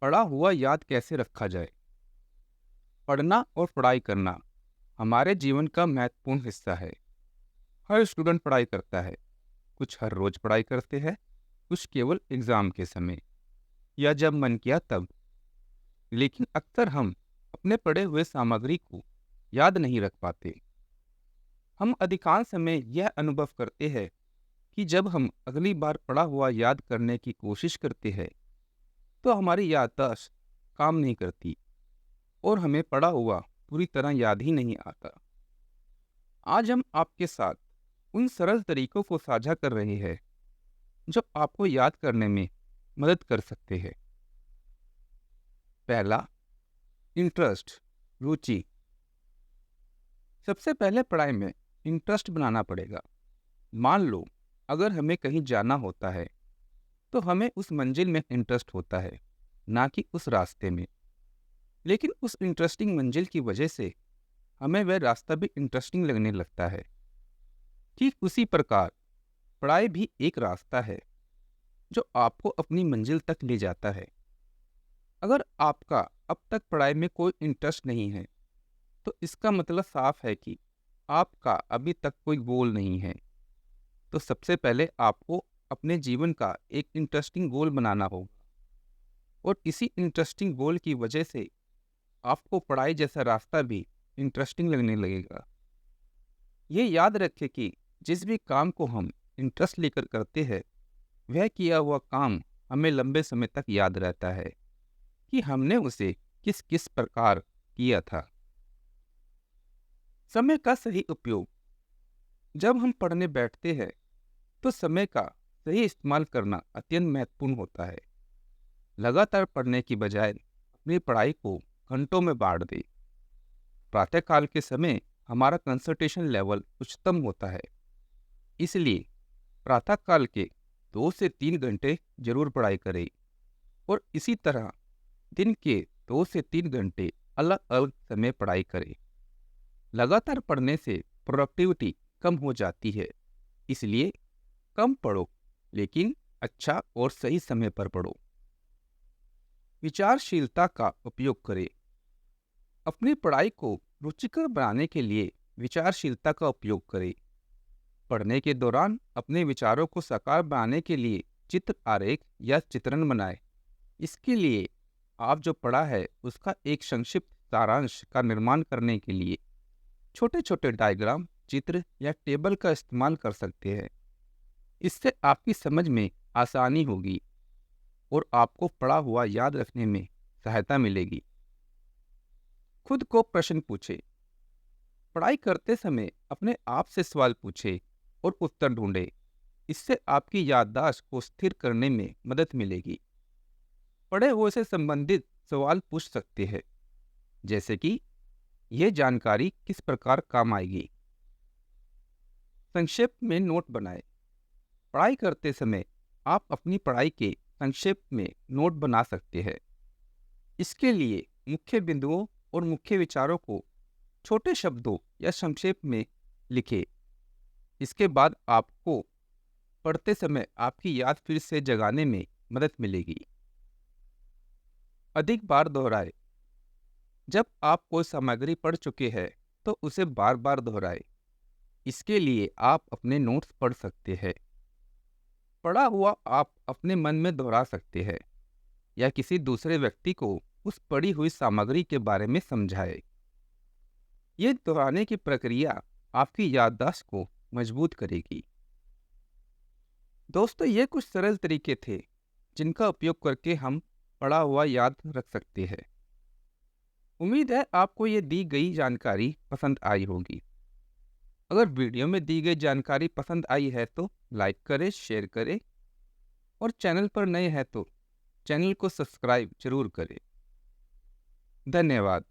पढ़ा हुआ याद कैसे रखा जाए। पढ़ना और पढ़ाई करना हमारे जीवन का महत्वपूर्ण हिस्सा है। हर स्टूडेंट पढ़ाई करता है। कुछ हर रोज पढ़ाई करते हैं, कुछ केवल एग्जाम के समय या जब मन किया तब। लेकिन अक्सर हम अपने पढ़े हुए सामग्री को याद नहीं रख पाते। हम अधिकांश समय यह अनुभव करते हैं कि जब हम अगली बार पढ़ा हुआ याद करने की कोशिश करते हैं तो हमारी याददाश्त काम नहीं करती और हमें पढ़ा हुआ पूरी तरह याद ही नहीं आता। आज हम आपके साथ उन सरल तरीकों को साझा कर रहे हैं जो आपको याद करने में मदद कर सकते हैं। पहला, इंटरेस्ट, रुचि। सबसे पहले पढ़ाई में इंटरेस्ट बनाना पड़ेगा। मान लो अगर हमें कहीं जाना होता है तो हमें उस मंजिल में इंटरेस्ट होता है, ना कि उस रास्ते में। लेकिन उस इंटरेस्टिंग मंजिल की वजह से हमें वह रास्ता भी इंटरेस्टिंग लगने लगता है। ठीक उसी प्रकार पढ़ाई भी एक रास्ता है जो आपको अपनी मंजिल तक ले जाता है। अगर आपका अब तक पढ़ाई में कोई इंटरेस्ट नहीं है तो इसका मतलब साफ है कि आपका अभी तक कोई गोल नहीं है। तो सबसे पहले आपको अपने जीवन का एक इंटरेस्टिंग गोल बनाना होगा और इसी इंटरेस्टिंग गोल की वजह से आपको पढ़ाई जैसा रास्ता भी इंटरेस्टिंग लगने लगेगा। ये याद रखें कि जिस भी काम को हम इंटरेस्ट लेकर करते हैं वह किया हुआ काम हमें लंबे समय तक याद रहता है कि हमने उसे किस किस प्रकार किया था। समय का सही उपयोग। जब हम पढ़ने बैठते हैं तो समय का सही इस्तेमाल करना अत्यंत महत्वपूर्ण होता है। लगातार पढ़ने की बजाय अपनी पढ़ाई को घंटों में बांट दें। प्रातःकाल के समय हमारा कंसंट्रेशन लेवल उच्चतम होता है, इसलिए प्रातःकाल के 2 से 3 घंटे जरूर पढ़ाई करें और इसी तरह दिन के 2 से 3 घंटे अलग अलग समय पढ़ाई करें। लगातार पढ़ने से प्रोडक्टिविटी कम हो जाती है, इसलिए कम पढ़ो लेकिन अच्छा और सही समय पर पढ़ो। विचारशीलता का उपयोग करें। अपनी पढ़ाई को रुचिकर बनाने के लिए विचारशीलता का उपयोग करें। पढ़ने के दौरान अपने विचारों को साकार बनाने के लिए चित्र आरेख या चित्रण बनाएं। इसके लिए आप जो पढ़ा है उसका एक संक्षिप्त सारांश का निर्माण करने के लिए छोटे छोटे डायग्राम, चित्र या टेबल का इस्तेमाल कर सकते हैं। इससे आपकी समझ में आसानी होगी और आपको पढ़ा हुआ याद रखने में सहायता मिलेगी। खुद को प्रश्न पूछे। पढ़ाई करते समय अपने आप से सवाल पूछे और उत्तर ढूंढे। इससे आपकी याददाश्त को स्थिर करने में मदद मिलेगी। पढ़े हुए से संबंधित सवाल पूछ सकते हैं, जैसे कि यह जानकारी किस प्रकार काम आएगी। संक्षेप में नोट बनाएं। पढ़ाई करते समय आप अपनी पढ़ाई के संक्षेप में नोट बना सकते हैं। इसके लिए मुख्य बिंदुओं और मुख्य विचारों को छोटे शब्दों या संक्षेप में लिखें। इसके बाद आपको पढ़ते समय आपकी याद फिर से जगाने में मदद मिलेगी। अधिक बार दोहराएं। जब आप कोई सामग्री पढ़ चुके हैं तो उसे बार बार दोहराएं। इसके लिए आप अपने नोट्स पढ़ सकते हैं। पढ़ा हुआ आप अपने मन में दोहरा सकते हैं या किसी दूसरे व्यक्ति को उस पढ़ी हुई सामग्री के बारे में समझाएं। ये दोहराने की प्रक्रिया आपकी याददाश्त को मजबूत करेगी। दोस्तों, ये कुछ सरल तरीके थे जिनका उपयोग करके हम पढ़ा हुआ याद रख सकते हैं। उम्मीद है आपको ये दी गई जानकारी पसंद आई होगी। अगर वीडियो में दी गई जानकारी पसंद आई है तो लाइक करें, शेयर करें और चैनल पर नए हैं तो चैनल को सब्सक्राइब जरूर करें। धन्यवाद।